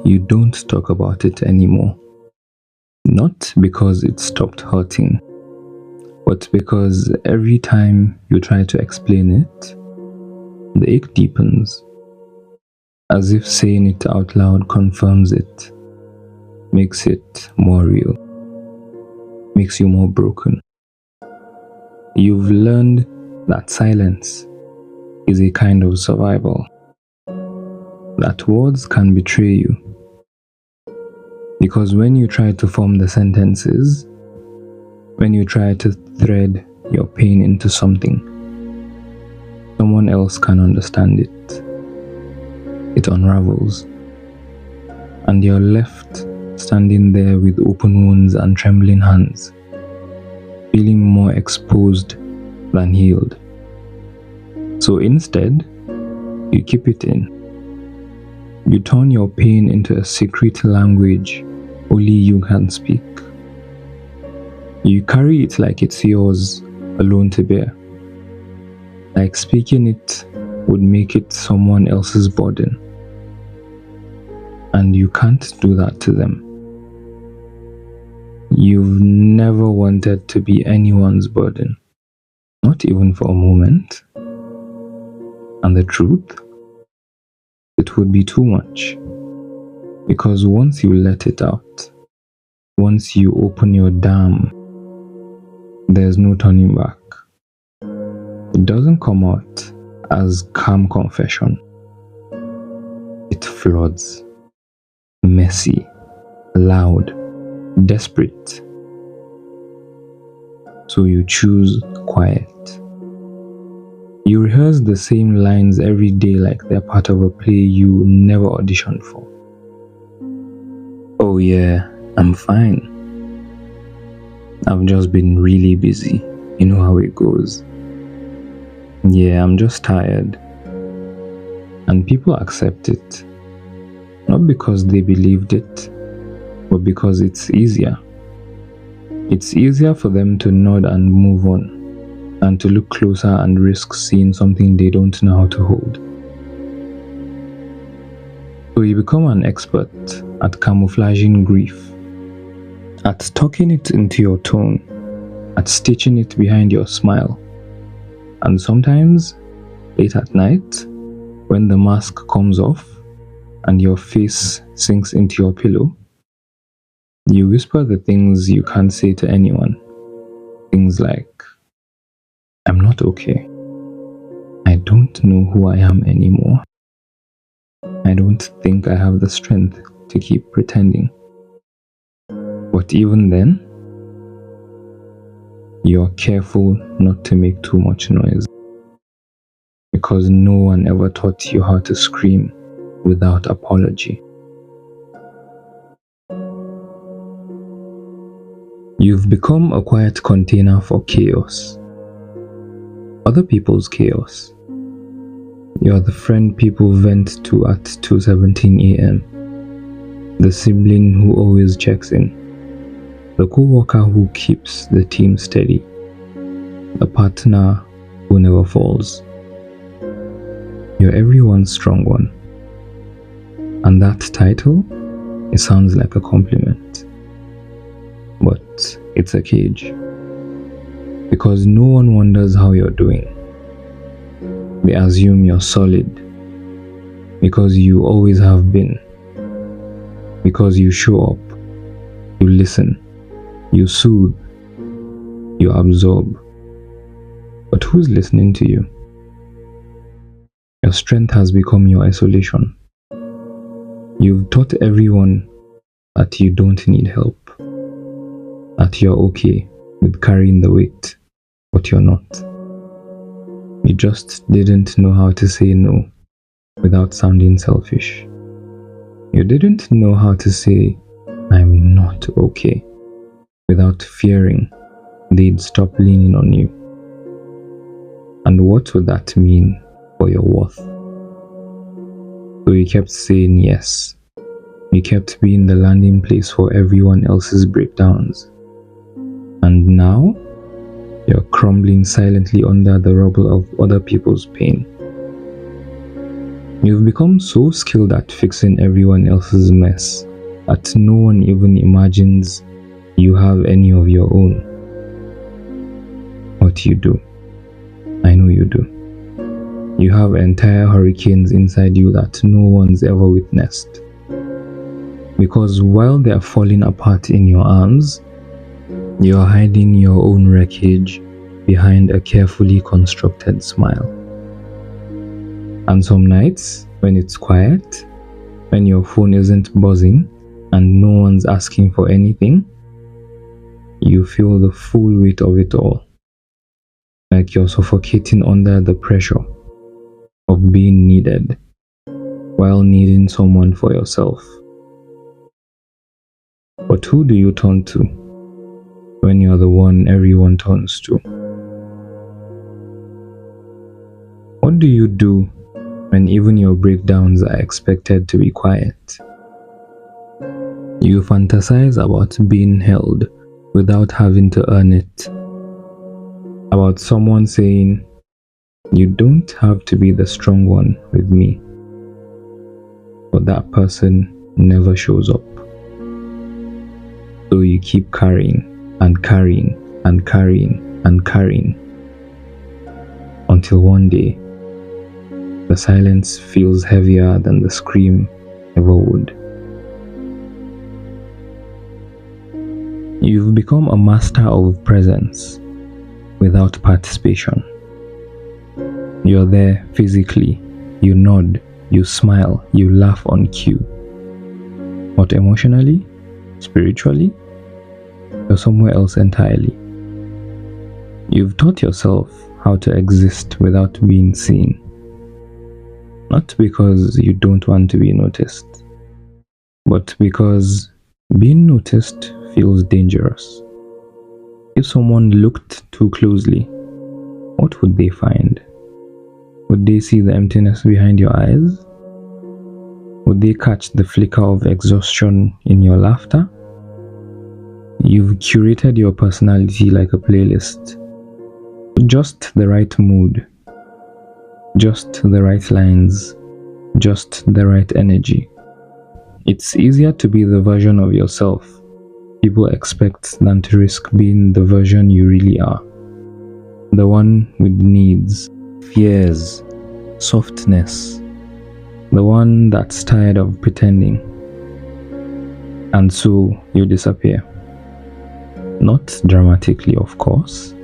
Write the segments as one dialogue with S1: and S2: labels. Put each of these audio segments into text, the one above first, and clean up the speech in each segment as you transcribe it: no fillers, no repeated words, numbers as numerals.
S1: you don't talk about it anymore. Not because it stopped hurting, but because every time you try to explain it, the ache deepens, as if saying it out loud confirms it, makes it more real, makes you more broken. You've learned that silence is a kind of survival, that words can betray you. Because when you try to form the sentences, when you try to thread your pain into something, someone else can understand it. It unravels, and you're left standing there with open wounds and trembling hands, feeling more exposed than healed. So instead, you keep it in. You turn your pain into a secret language only you can speak. You carry it like it's yours alone to bear. Like speaking it would make it someone else's burden. And you can't do that to them. You've never wanted to be anyone's burden, not even for a moment. And the truth? It would be too much. Because once you let it out, once you open your dam, there's no turning back. It doesn't come out as calm confession. It floods, messy, loud, desperate. So you choose quiet. You rehearse the same lines every day like they're part of a play you never auditioned for. Oh yeah, I'm fine. I've just been really busy. You know how it goes. Yeah, I'm just tired. And people accept it. Not because they believed it, but because it's easier. It's easier for them to nod and move on than to look closer and risk seeing something they don't know how to hold. So you become an expert at camouflaging grief, at tucking it into your tone, at stitching it behind your smile. And sometimes, late at night, when the mask comes off and your face sinks into your pillow, you whisper the things you can't say to anyone. Things like, I'm not okay. I don't know who I am anymore. I don't think I have the strength to keep pretending. But even then, you're careful not to make too much noise. Because no one ever taught you how to scream without apology. You've become a quiet container for chaos. Other people's chaos. You're the friend people vent to at 2:17 a.m. The sibling who always checks in. The co-worker who keeps the team steady. The partner who never falls. You're everyone's strong one. And that title, it sounds like a compliment. But it's a cage. Because no one wonders how you're doing. They assume you're solid. Because you always have been. Because you show up. You listen. You soothe. You absorb. But who's listening to you? Your strength has become your isolation. You've taught everyone that you don't need help. That you're okay with carrying the weight, but you're not. You just didn't know how to say no without sounding selfish. You didn't know how to say, I'm not okay, without fearing they'd stop leaning on you. And what would that mean for your worth? So you kept saying yes. You kept being the landing place for everyone else's breakdowns. And now, you're crumbling silently under the rubble of other people's pain. You've become so skilled at fixing everyone else's mess that no one even imagines you have any of your own. But you do. I know you do. You have entire hurricanes inside you that no one's ever witnessed. Because while they're falling apart in your arms, you're hiding your own wreckage behind a carefully constructed smile. And some nights, when it's quiet, when your phone isn't buzzing and no one's asking for anything, you feel the full weight of it all. Like you're suffocating under the pressure of being needed while needing someone for yourself. But who do you turn to when you're the one everyone turns to? What do you do when even your breakdowns are expected to be quiet? You fantasize about being held without having to earn it. About someone saying, "You don't have to be the strong one with me." But that person never shows up. So you keep carrying and carrying and carrying and carrying until one day the silence feels heavier than the scream ever would. You've become a master of presence without participation. You're there physically, you nod, you smile, you laugh on cue. But emotionally, spiritually, you're somewhere else entirely. You've taught yourself how to exist without being seen. Not because you don't want to be noticed, but because being noticed feels dangerous. If someone looked too closely, what would they find? Would they see the emptiness behind your eyes? Would they catch the flicker of exhaustion in your laughter? You've curated your personality like a playlist. Just the right mood, just the right lines, just the right energy. It's easier to be the version of yourself people expect than to risk being the version you really are. The one with needs, fears, softness. The one that's tired of pretending. And so you disappear. Not dramatically, of course.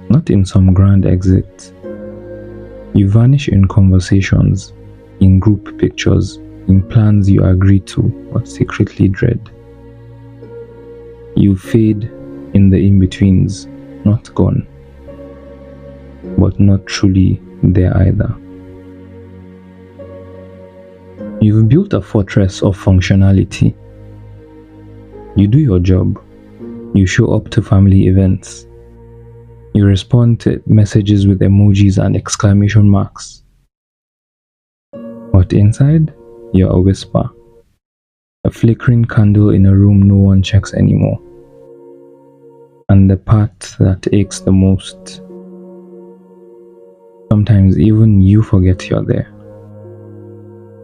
S1: Not in some grand exit. You vanish in conversations, in group pictures, in plans you agree to but secretly dread. You fade in the in-betweens, not gone, but not truly there either. You've built a fortress of functionality. You do your job. You show up to family events. You respond to messages with emojis and exclamation marks. But inside, you're a whisper. A flickering candle in a room no one checks anymore. And the part that aches the most. Sometimes even you forget you're there.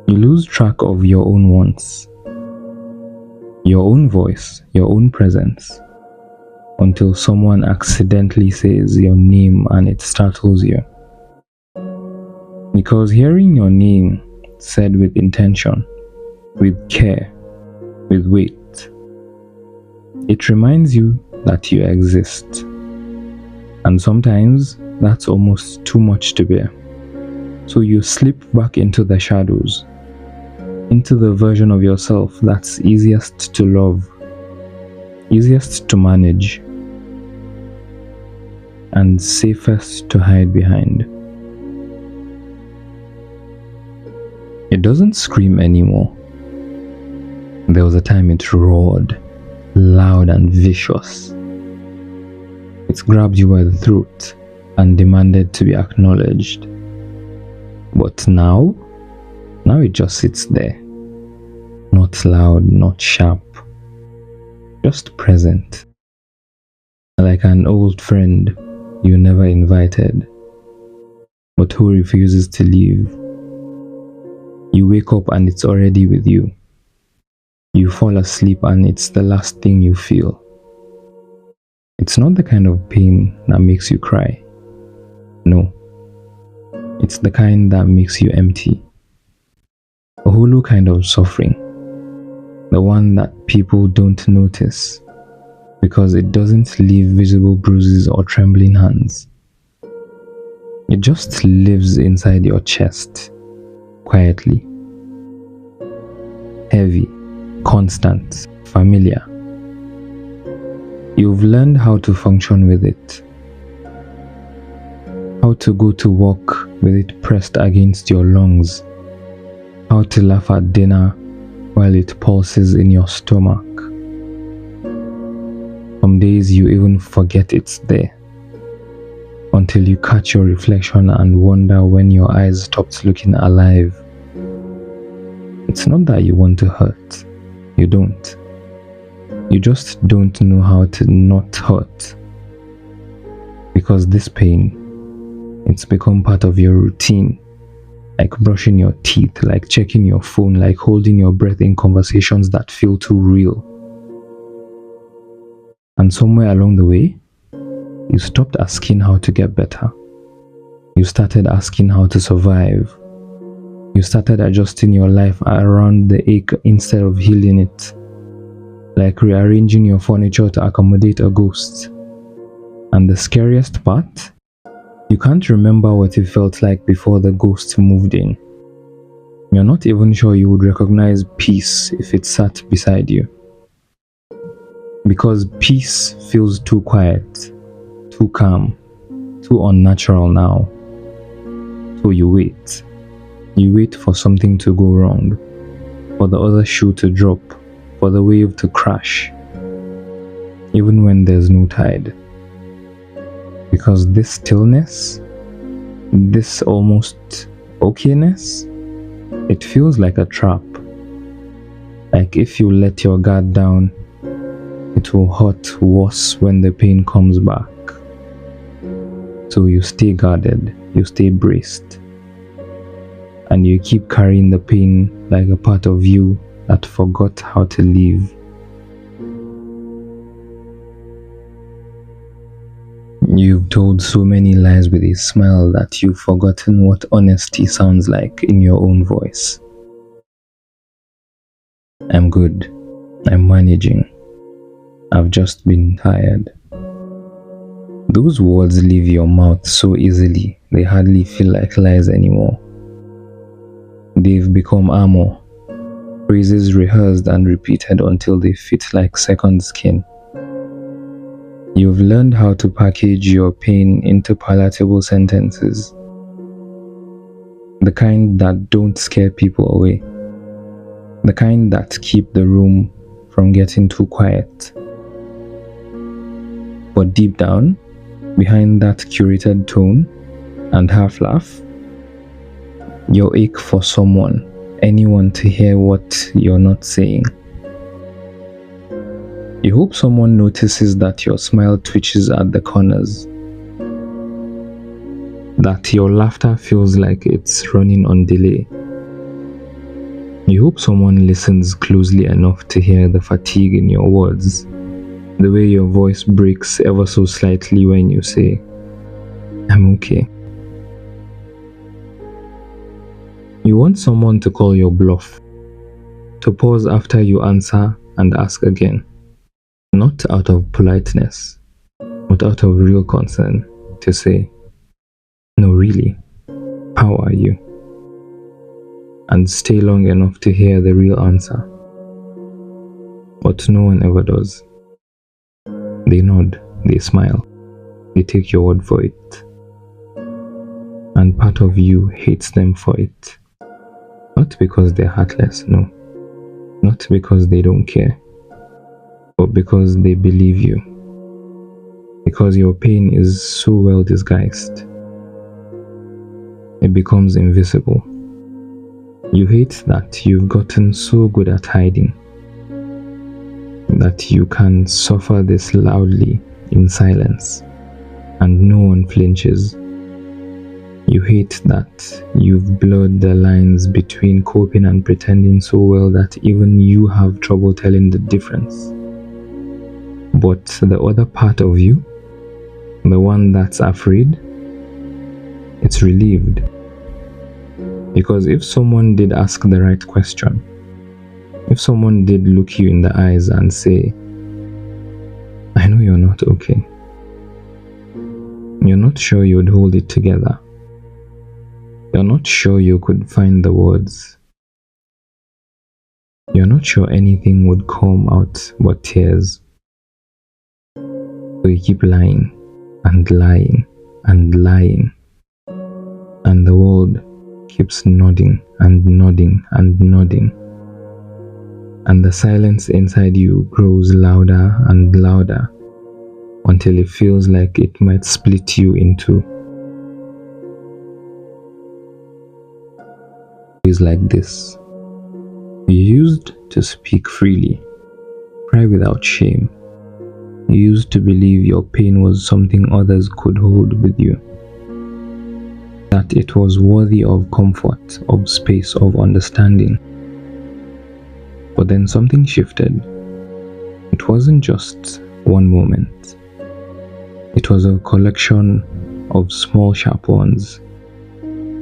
S1: You lose track of your own wants, your own voice, your own presence, until someone accidentally says your name and it startles you. Because hearing your name said with intention, with care, with weight, it reminds you that you exist. And sometimes that's almost too much to bear. So you slip back into the shadows, into the version of yourself that's easiest to love, easiest to manage, and safest to hide behind. It doesn't scream anymore. There was a time it roared, loud and vicious. It grabbed you by the throat and demanded to be acknowledged. But now it just sits there. Not loud, not sharp, just present. Like an old friend you never invited, but who refuses to leave. You wake up and it's already with you. You fall asleep and it's the last thing you feel. It's not the kind of pain that makes you cry. No. It's the kind that makes you empty. A hollow kind of suffering. The one that people don't notice because it doesn't leave visible bruises or trembling hands. It just lives inside your chest, quietly. Heavy, constant, familiar. You've learned how to function with it. How to go to work with it pressed against your lungs. How to laugh at dinner while it pulses in your stomach. Some days you even forget it's there until you catch your reflection and wonder when your eyes stopped looking alive. It's not that you want to hurt. You don't. You just don't know how to not hurt. Because this pain, it's become part of your routine. Like brushing your teeth, like checking your phone, like holding your breath in conversations that feel too real. And somewhere along the way, you stopped asking how to get better. You started asking how to survive. You started adjusting your life around the ache instead of healing it. Like rearranging your furniture to accommodate a ghost. And the scariest part? You can't remember what it felt like before the ghost moved in. You're not even sure you would recognize peace if it sat beside you. Because peace feels too quiet, too calm, too unnatural now. So you wait. You wait for something to go wrong, for the other shoe to drop, for the wave to crash, even when there's no tide. Because this stillness, this almost okayness, it feels like a trap. Like if you let your guard down, it will hurt worse when the pain comes back. So you stay guarded, you stay braced, and you keep carrying the pain like a part of you that forgot how to live. You've told so many lies with a smile that you've forgotten what honesty sounds like in your own voice. I'm good. I'm managing. I've just been tired. Those words leave your mouth so easily, they hardly feel like lies anymore. They've become armor, phrases rehearsed and repeated until they fit like second skin. You've learned how to package your pain into palatable sentences. The kind that don't scare people away. The kind that keep the room from getting too quiet. But deep down, behind that curated tone and half laugh, your ache for someone, anyone to hear what you're not saying. You hope someone notices that your smile twitches at the corners, that your laughter feels like it's running on delay. You hope someone listens closely enough to hear the fatigue in your words, the way your voice breaks ever so slightly when you say, I'm okay. You want someone to call your bluff, to pause after you answer and ask again. Not out of politeness, but out of real concern, to say, no really, how are you? And stay long enough to hear the real answer. But no one ever does. They nod, they smile, they take your word for it. And part of you hates them for it. Not because they're heartless, no. Not because they don't care. But because they believe you. Because your pain is so well disguised. It becomes invisible. You hate that you've gotten so good at hiding. That you can suffer this loudly in silence. And no one flinches. You hate that you've blurred the lines between coping and pretending so well that even you have trouble telling the difference. But the other part of you, the one that's afraid, it's relieved. Because if someone did ask the right question, if someone did look you in the eyes and say, I know you're not okay, you're not sure you'd hold it together, you're not sure you could find the words, you're not sure anything would come out but tears, so you keep lying and lying and lying, and the world keeps nodding and nodding and nodding, and the silence inside you grows louder and louder until it feels like it might split you in two. It's like this. You used to speak freely, cry without shame. You used to believe your pain was something others could hold with you, that it was worthy of comfort, of space, of understanding. But then something shifted. It wasn't just one moment. It was a collection of small sharp ones.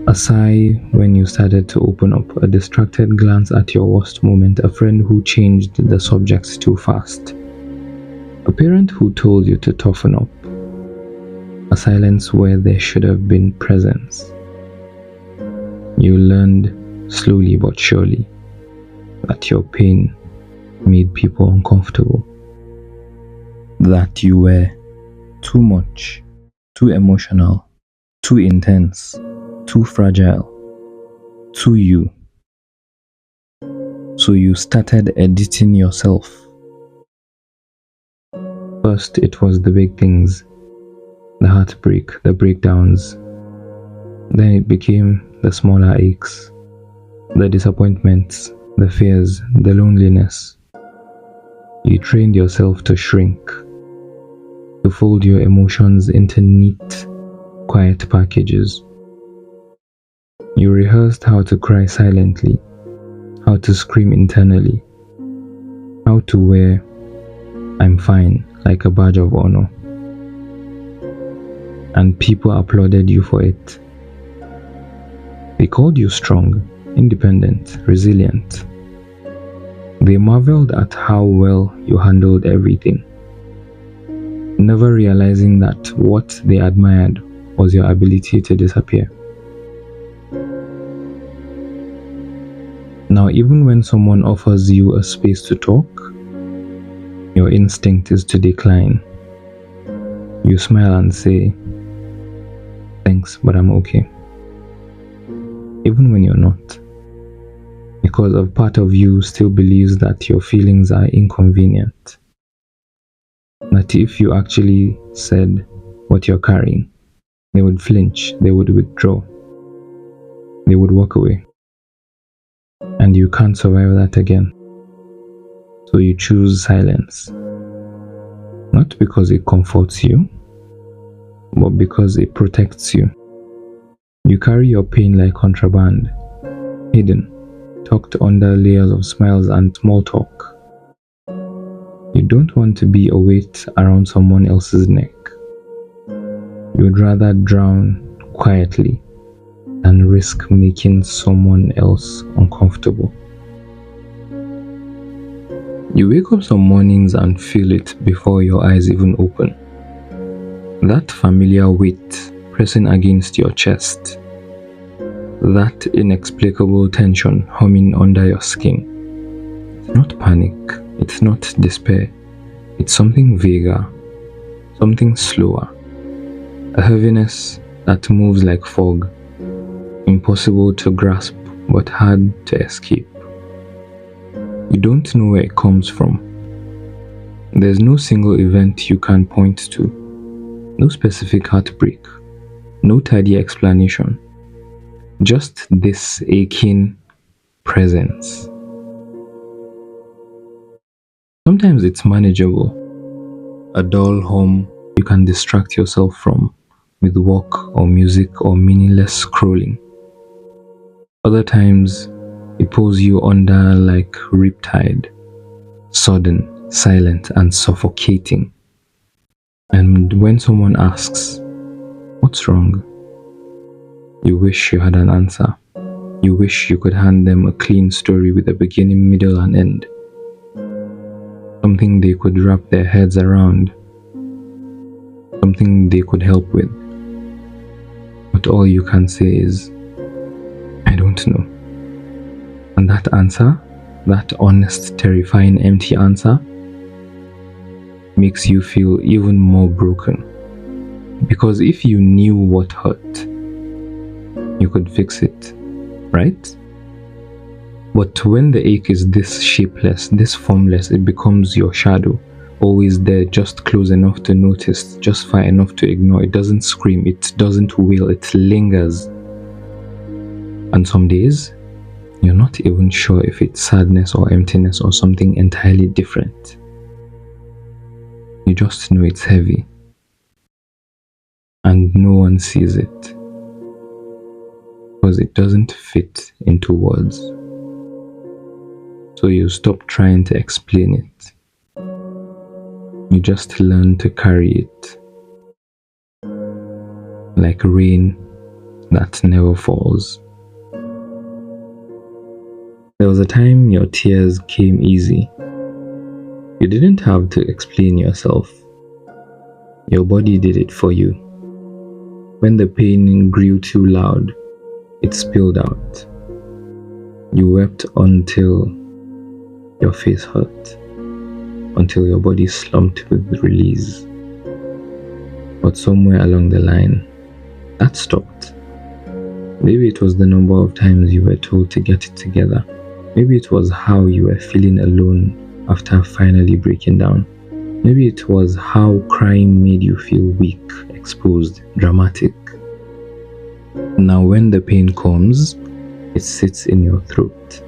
S1: A sigh when you started to open up, a distracted glance at your worst moment, a friend who changed the subject too fast, a parent who told you to toughen up, a silence where there should have been presence. You learned slowly but surely that your pain made people uncomfortable, that you were too much, too emotional, too intense, too fragile, too you. So you started editing yourself. First, it was the big things, the heartbreak, the breakdowns. Then it became the smaller aches, the disappointments, the fears, the loneliness. You trained yourself to shrink, to fold your emotions into neat, quiet packages. You rehearsed how to cry silently, how to scream internally, how to wear I'm fine like a badge of honor. And people applauded you for it. They called you strong, independent, resilient. They marveled at how well you handled everything, never realizing that what they admired was your ability to disappear. Now, even when someone offers you a space to talk, your instinct is to decline. You smile and say, thanks, but I'm okay. Even when you're not. Because a part of you still believes that your feelings are inconvenient. That if you actually said what you're carrying, they would flinch, they would withdraw, they would walk away. And you can't survive that again. So you choose silence. Not because it comforts you, but because it protects you. You carry your pain like contraband, hidden, tucked under layers of smiles and small talk. You don't want to be a weight around someone else's neck. You'd rather drown quietly than risk making someone else uncomfortable. You wake up some mornings and feel it before your eyes even open. That familiar weight pressing against your chest. That inexplicable tension humming under your skin. It's not panic, it's not despair. It's something vaguer, something slower. A heaviness that moves like fog, impossible to grasp but hard to escape. You don't know where it comes from. There's no single event you can point to, no specific heartbreak, no tidy explanation, just this aching presence. Sometimes it's manageable, a dull hum you can distract yourself from, with work or music or meaningless scrolling. Other times, it pulls you under like riptide, sudden, silent, and suffocating. And when someone asks, "What's wrong?" you wish you had an answer. You wish you could hand them a clean story with a beginning, middle, and end. Something they could wrap their heads around. Something they could help with. But all you can say is, "I don't know." And that answer, that honest, terrifying, empty answer, makes you feel even more broken. Because if you knew what hurt, you could fix it, right? But when the ache is this shapeless, this formless, it becomes your shadow, always there, just close enough to notice, just far enough to ignore. It doesn't scream, it doesn't wail, it lingers. And some days, you're not even sure if it's sadness or emptiness or something entirely different. You just know it's heavy. And no one sees it. Because it doesn't fit into words. So you stop trying to explain it. You just learn to carry it. Like rain that never falls. There was a time your tears came easy. You didn't have to explain yourself. Your body did it for you. When the pain grew too loud, it spilled out. You wept until your face hurt, until your body slumped with release. But somewhere along the line, that stopped. Maybe it was the number of times you were told to get it together. Maybe it was how you were feeling alone after finally breaking down. Maybe it was how crying made you feel weak, exposed, dramatic. Now when the pain comes, it sits in your throat,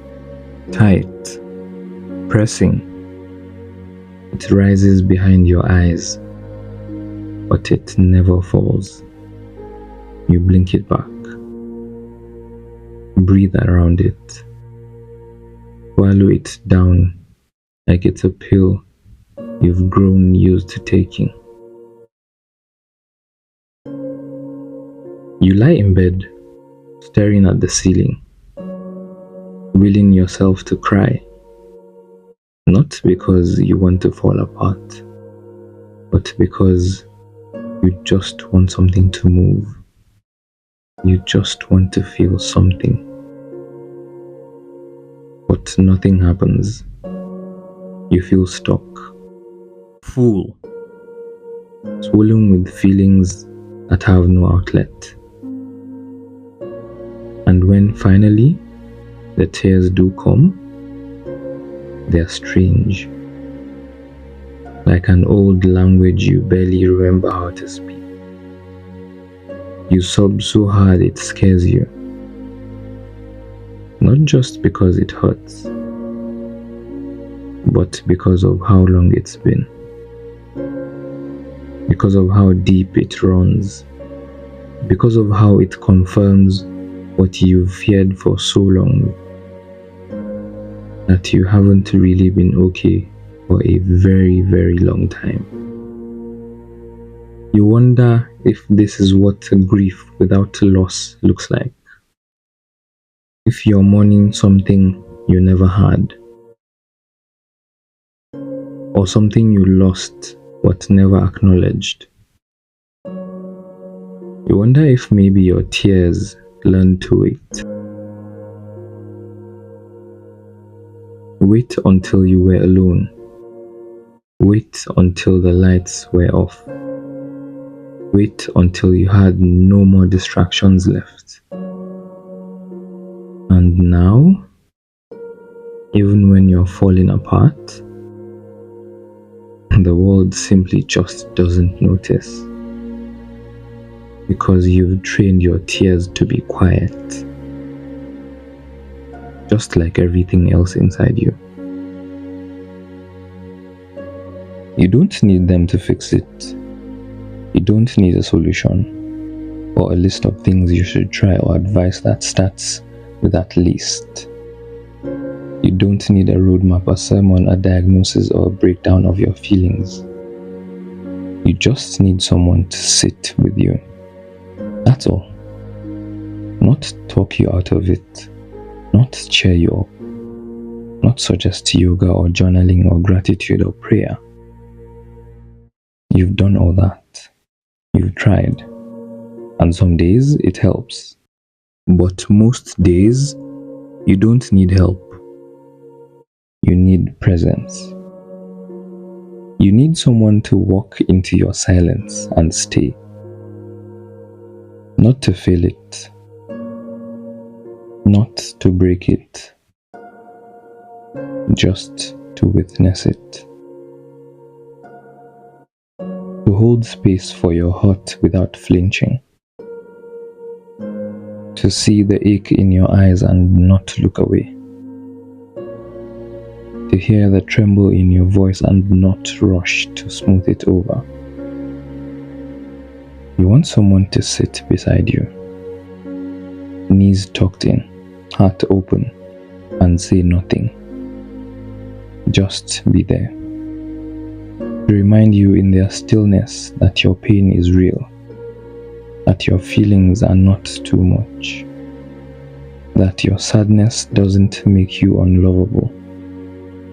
S1: tight, pressing. It rises behind your eyes, but it never falls. You blink it back, breathe around it, swallow it down like it's a pill you've grown used to taking. You lie in bed, staring at the ceiling, willing yourself to cry. Not because you want to fall apart, but because you just want something to move. You just want to feel something. But nothing happens. You feel stuck, full, swollen with feelings that have no outlet. And when finally the tears do come, they're strange. Like an old language you barely remember how to speak. You sob so hard it scares you. Not just because it hurts, but because of how long it's been. Because of how deep it runs. Because of how it confirms what you've feared for so long. That you haven't really been okay for a very, very long time. You wonder if this is what a grief without loss looks like. If you're mourning something you never had, or something you lost but never acknowledged. You wonder if maybe your tears learn to wait. Wait until you were alone. Wait until the lights were off. Wait until you had no more distractions left. And now, even when you're falling apart, the world simply just doesn't notice. Because you've trained your tears to be quiet. Just like everything else inside you. You don't need them to fix it. You don't need a solution. or a list of things you should try, or advice that starts with at least. You don't need a roadmap, a sermon, a diagnosis, or a breakdown of your feelings. You just need someone to sit with you. That's all. Not talk you out of it, not cheer you up, not suggest yoga or journaling or gratitude or prayer. You've done all that. You've tried. And some days it helps. But most days, you don't need help. You need presence. You need someone to walk into your silence and stay. Not to fill it. Not to break it. Just to witness it. To hold space for your heart without flinching. To see the ache in your eyes and not look away. To hear the tremble in your voice and not rush to smooth it over. You want someone to sit beside you, knees tucked in, heart open, and say nothing. Just be there. To remind you in their stillness that your pain is real, that your feelings are not too much, that your sadness doesn't make you unlovable,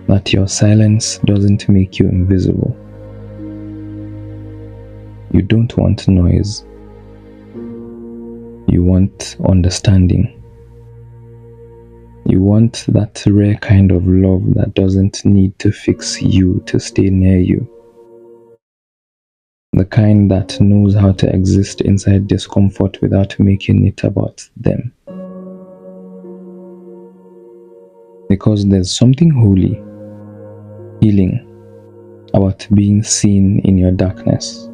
S1: that your silence doesn't make you invisible. You don't want noise. You want understanding. You want that rare kind of love that doesn't need to fix you to stay near you. The kind that knows how to exist inside discomfort without making it about them. Because there's something holy, healing, about being seen in your darkness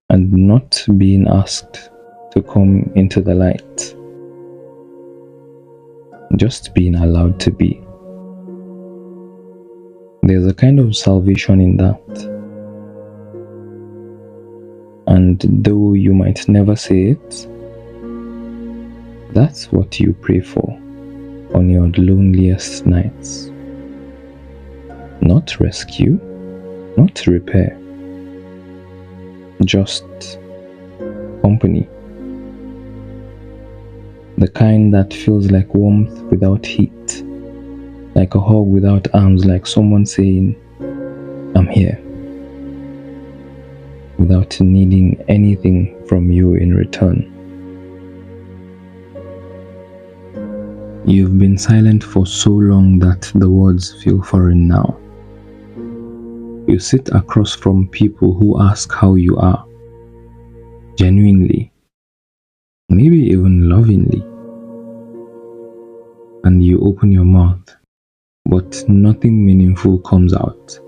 S1: and not being asked to come into the light. Just being allowed to be. There's a kind of salvation in that. And though you might never say it, that's what you pray for on your loneliest nights. Not rescue, not repair, just company. The kind that feels like warmth without heat, like a hug without arms, like someone saying, "I'm here," without needing anything from you in return. You've been silent for so long that the words feel foreign now. You sit across from people who ask how you are, genuinely, maybe even lovingly. And you open your mouth, but nothing meaningful comes out.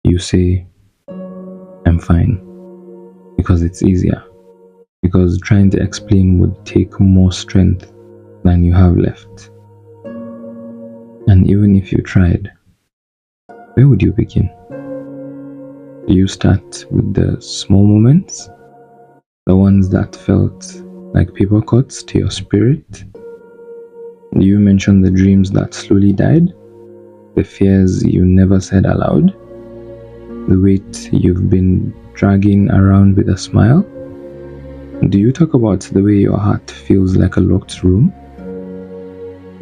S1: You say, "I'm fine," because it's easier, because trying to explain would take more strength than you have left. And even if you tried, where would you begin? Do you start with the small moments? The ones that felt like paper cuts to your spirit? Do you mention the dreams that slowly died? The fears you never said aloud? The weight you've been dragging around with a smile? Do you talk about the way your heart feels like a locked room?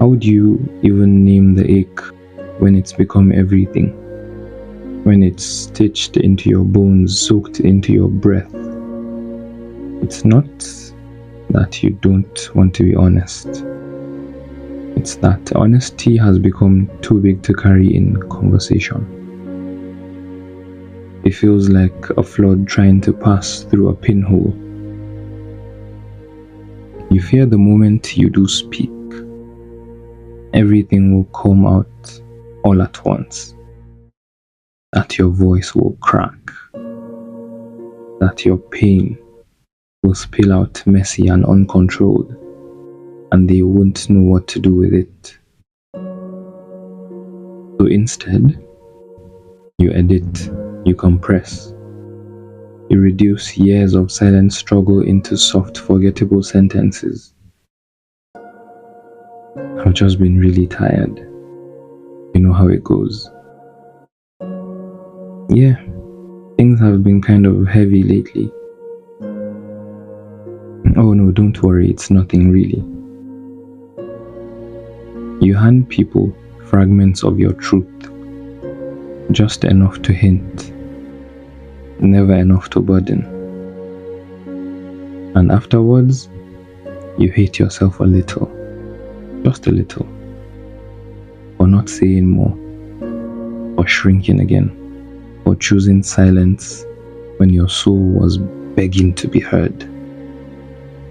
S1: How would you even name the ache when it's become everything? When it's stitched into your bones, soaked into your breath? It's not that you don't want to be honest. It's that honesty has become too big to carry in conversation. It feels like a flood trying to pass through a pinhole. You fear the moment you do speak, everything will come out all at once. That your voice will crack. That your pain will spill out messy and uncontrolled, and they won't know what to do with it. So instead, you edit, you compress, You reduce years of silent struggle into soft, forgettable sentences. I've just been really tired. You know how it goes. Yeah, things have been kind of heavy lately. Oh no, don't worry, it's nothing really. You hand people fragments of your truth, just enough to hint, never enough to burden. And afterwards, you hate yourself a little, just a little, for not saying more, for shrinking again, for choosing silence when your soul was begging to be heard.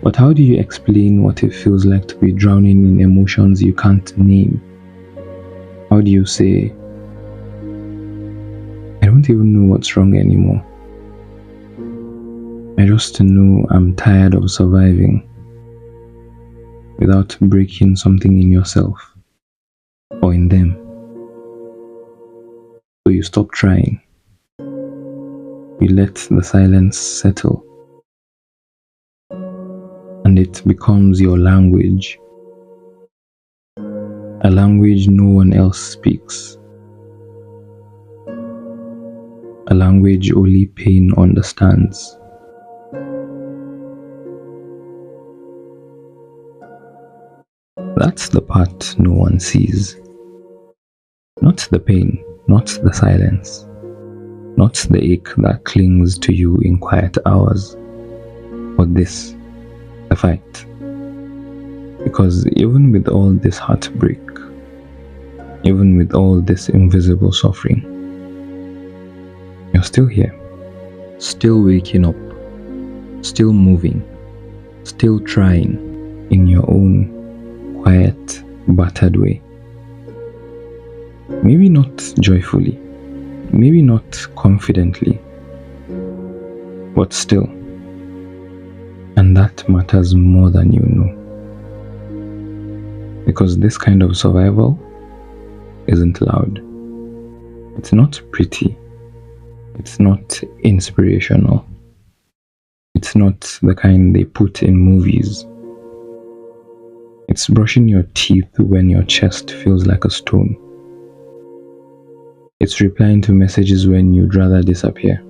S1: But how do you explain what it feels like to be drowning in emotions you can't name? How do you say, I don't even know what's wrong anymore. I just know I'm tired of surviving, without breaking something in yourself or in them. So you stop trying. You let the silence settle. And it becomes your language. A language no one else speaks. A language only pain understands. That's the part no one sees. Not the pain, not the silence, not the ache that clings to you in quiet hours, but this, the fight. Because even with all this heartbreak, even with all this invisible suffering, you're still here, still waking up, still moving, still trying in your own quiet, battered way. Maybe not joyfully, maybe not confidently, but still. And that matters more than you know. Because this kind of survival isn't loud. It's not pretty. It's not inspirational. It's not the kind they put in movies. It's brushing your teeth when your chest feels like a stone. It's replying to messages when you'd rather disappear.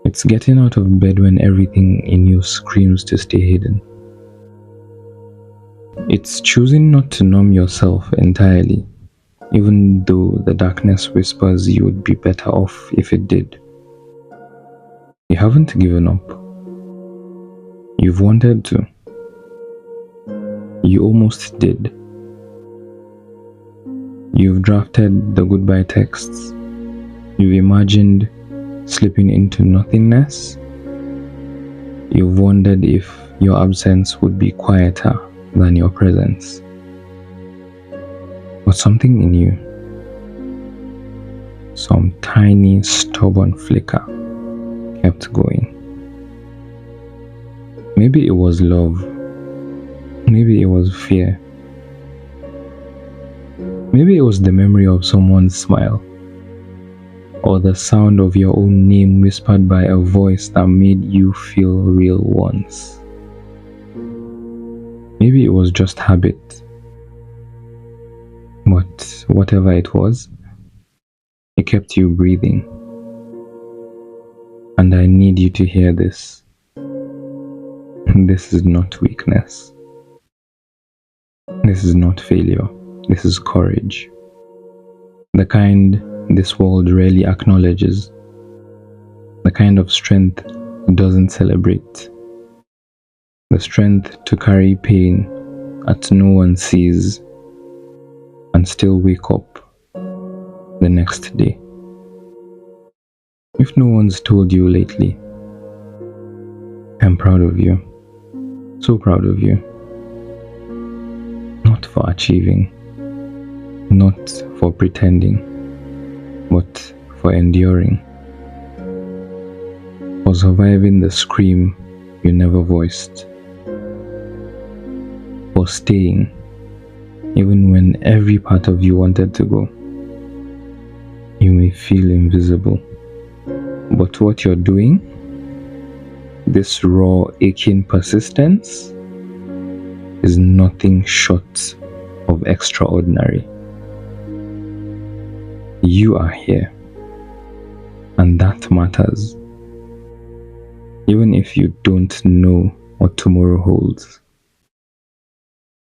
S1: It's getting out of bed when everything in you screams to stay hidden. It's choosing not to numb yourself entirely, even though the darkness whispers you would be better off if it did. You haven't given up. You've wanted to. You almost did. You've drafted the goodbye texts. You've imagined slipping into nothingness. You've wondered if your absence would be quieter than your presence. But something in you, some tiny stubborn flicker, kept going. Maybe it was love. Maybe it was fear. Maybe it was the memory of someone's smile, or the sound of your own name whispered by a voice that made you feel real once. Maybe it was just habit. But whatever it was, it kept you breathing. And I need you to hear this. This is not weakness. This is not failure. This is courage. The kind this world rarely acknowledges. The kind of strength it doesn't celebrate. The strength to carry pain that no one sees and still wake up the next day. If no one's told you lately, I'm proud of you. So proud of you. Not for achieving, not for pretending, but for enduring. For surviving the scream you never voiced. For staying, even when every part of you wanted to go. You may feel invisible, But what you're doing, this raw, aching persistence, is nothing short of extraordinary. You are here, and that matters. Even if you don't know what tomorrow holds,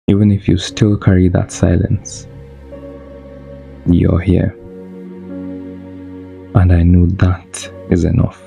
S1: even if you still carry that silence, you're here. And I know that is enough.